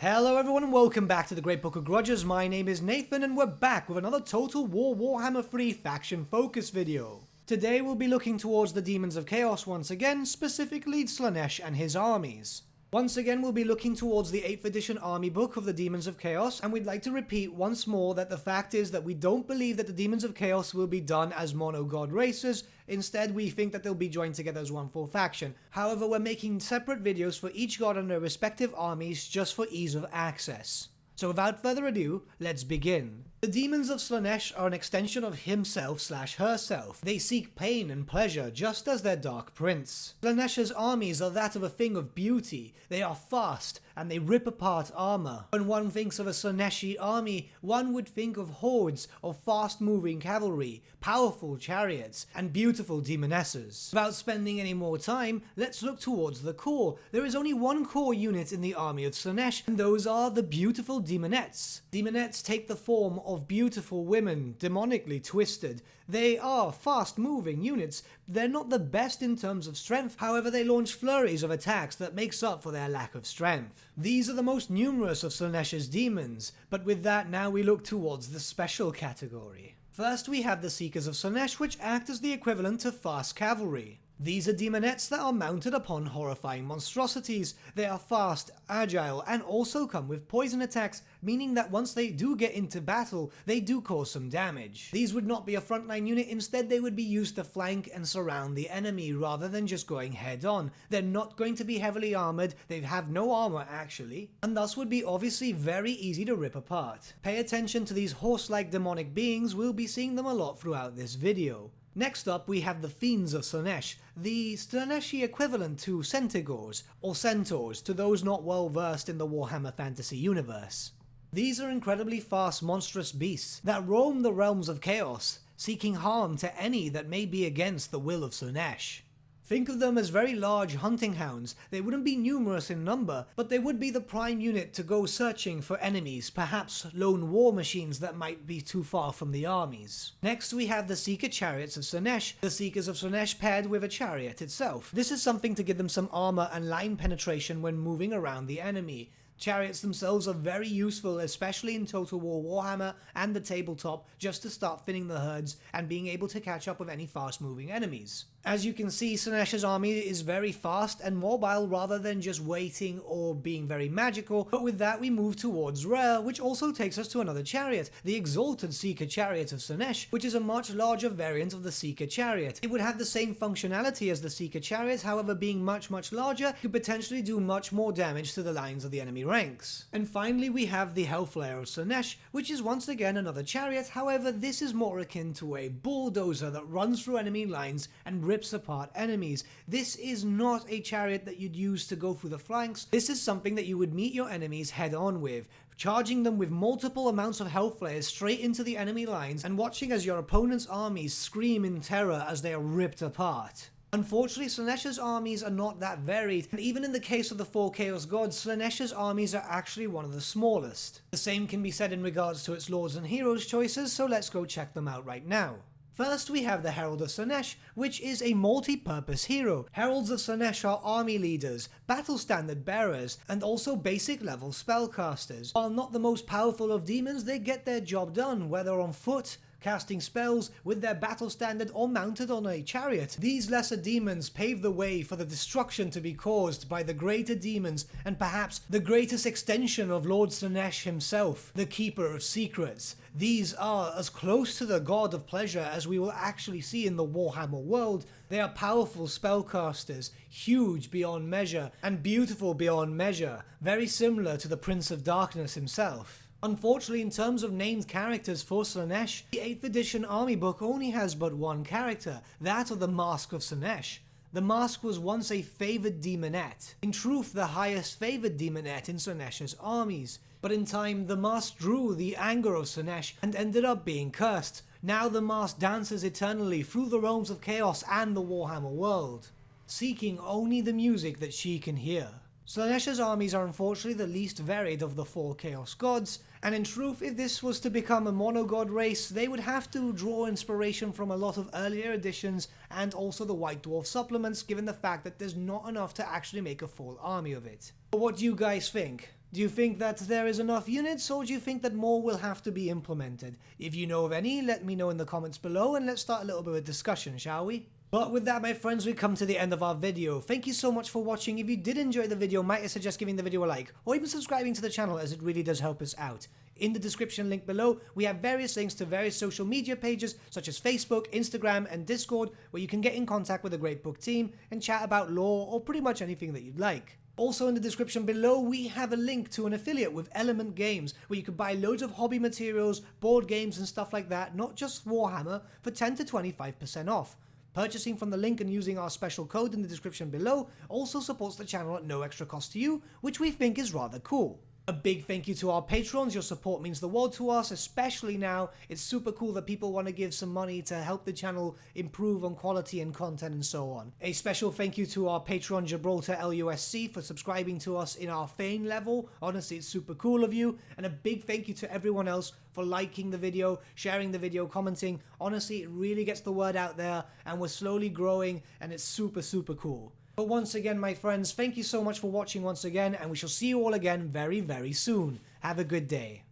Hello everyone and welcome back to the Great Book of Grudges. My name is Nathan and we're back with another Total War Warhammer 3 faction focus video. Today we'll be looking towards the Demons of Chaos once again, specifically Slaanesh and his armies. Once again we'll be looking towards the 8th edition army book of the Demons of Chaos, and we'd like to repeat once more that the fact is that we don't believe that the Demons of Chaos will be done as mono-god races. Instead, we think that they'll be joined together as one full faction. However, we're making separate videos for each god and their respective armies just for ease of access. So without further ado, let's begin. The Demons of Slaanesh are an extension of himself/herself. They seek pain and pleasure just as their Dark Prince. Slaanesh's armies are that of a thing of beauty. They are fast and they rip apart armor. When one thinks of a Slaaneshi army, one would think of hordes of fast-moving cavalry, powerful chariots, and beautiful demonesses. Without spending any more time, let's look towards the core. There is only one core unit in the army of Slaanesh, and those are the beautiful demonettes. Demonettes take the form of beautiful women, demonically twisted. They are fast-moving units. They're not the best in terms of strength, however they launch flurries of attacks that makes up for their lack of strength. These are the most numerous of Slaanesh's demons, but with that now we look towards the special category. First we have the Seekers of Slaanesh, which act as the equivalent to fast cavalry. These are demonettes that are mounted upon horrifying monstrosities. They are fast, agile, and also come with poison attacks, meaning that once they do get into battle, they do cause some damage. These would not be a frontline unit, instead they would be used to flank and surround the enemy rather than just going head on. They're not going to be heavily armored, they have no armor actually, and thus would be obviously very easy to rip apart. Pay attention to these horse-like demonic beings, we'll be seeing them a lot throughout this video. Next up we have the Fiends of Slaanesh, the Slaaneshi equivalent to Centaurs, or Centaurs to those not well versed in the Warhammer fantasy universe. These are incredibly fast monstrous beasts that roam the realms of chaos, seeking harm to any that may be against the will of Slaanesh. Think of them as very large hunting hounds. They wouldn't be numerous in number, but they would be the prime unit to go searching for enemies, perhaps lone war machines that might be too far from the armies. Next we have the Seeker Chariots of Slaanesh, the Seekers of Slaanesh paired with a chariot itself. This is something to give them some armor and line penetration when moving around the enemy. Chariots themselves are very useful, especially in Total War Warhammer and the tabletop, just to start thinning the herds and being able to catch up with any fast-moving enemies. As you can see, Slaanesh's army is very fast and mobile rather than just waiting or being very magical, but with that we move towards rare, which also takes us to another chariot, the Exalted Seeker Chariot of Slaanesh, which is a much larger variant of the Seeker Chariot. It would have the same functionality as the Seeker Chariot, however being much larger, could potentially do much more damage to the lines of the enemy ranks. And finally we have the Hellflare of Slaanesh, which is once again another chariot, however this is more akin to a bulldozer that runs through enemy lines and rips apart enemies. This is not a chariot that you'd use to go through the flanks. This is something that you would meet your enemies head on with, charging them with multiple amounts of hellflares straight into the enemy lines and watching as your opponent's armies scream in terror as they are ripped apart. Unfortunately, Slaanesh's armies are not that varied, and even in the case of the 4 Chaos Gods, Slaanesh's armies are actually one of the smallest. The same can be said in regards to its lords and heroes choices, so let's go check them out right now. First we have the Herald of Slaanesh, which is a multi-purpose hero. Heralds of Slaanesh are army leaders, battle standard bearers, and also basic level spellcasters. While not the most powerful of demons, they get their job done, whether on foot, casting spells, with their battle standard, or mounted on a chariot. These lesser demons pave the way for the destruction to be caused by the greater demons, and perhaps the greatest extension of Lord Slaanesh himself, the Keeper of Secrets. These are as close to the God of Pleasure as we will actually see in the Warhammer world. They are powerful spellcasters, huge beyond measure, and beautiful beyond measure, very similar to the Prince of Darkness himself. Unfortunately, in terms of named characters for Slaanesh, the 8th edition army book only has but one character, that of the Mask of Slaanesh. The Mask was once a favoured demonette, in truth the highest favoured demonette in Slaanesh's armies, but in time the Mask drew the anger of Slaanesh and ended up being cursed. Now the Mask dances eternally through the realms of chaos and the Warhammer world, seeking only the music that she can hear. Slaanesh's armies are unfortunately the least varied of the 4 Chaos Gods, and in truth, if this was to become a mono-god race, they would have to draw inspiration from a lot of earlier editions and also the White Dwarf supplements, given the fact that there's not enough to actually make a full army of it. But what do you guys think? Do you think that there is enough units, or do you think that more will have to be implemented? If you know of any, let me know in the comments below, and let's start a little bit of discussion, shall we? But with that, my friends, we come to the end of our video. Thank you so much for watching. If you did enjoy the video, might I suggest giving the video a like, or even subscribing to the channel, as it really does help us out. In the description link below, we have various links to various social media pages, such as Facebook, Instagram, and Discord, where you can get in contact with the Great Book team and chat about lore, or pretty much anything that you'd like. Also in the description below, we have a link to an affiliate with Element Games, where you can buy loads of hobby materials, board games, and stuff like that, not just Warhammer, for 10 to 25% off. Purchasing from the link and using our special code in the description below also supports the channel at no extra cost to you, which we think is rather cool. A big thank you to our patrons. Your support means the world to us, especially now. It's super cool that people want to give some money to help the channel improve on quality and content and so on. A special thank you to our patron Gibraltar LUSC for subscribing to us in our Fane level. Honestly, it's super cool of you. And a big thank you to everyone else for liking the video, sharing the video, commenting. Honestly, it really gets the word out there, and we're slowly growing, and it's super cool. But once again, my friends, thank you so much for watching once again, and we shall see you all again very soon. Have a good day.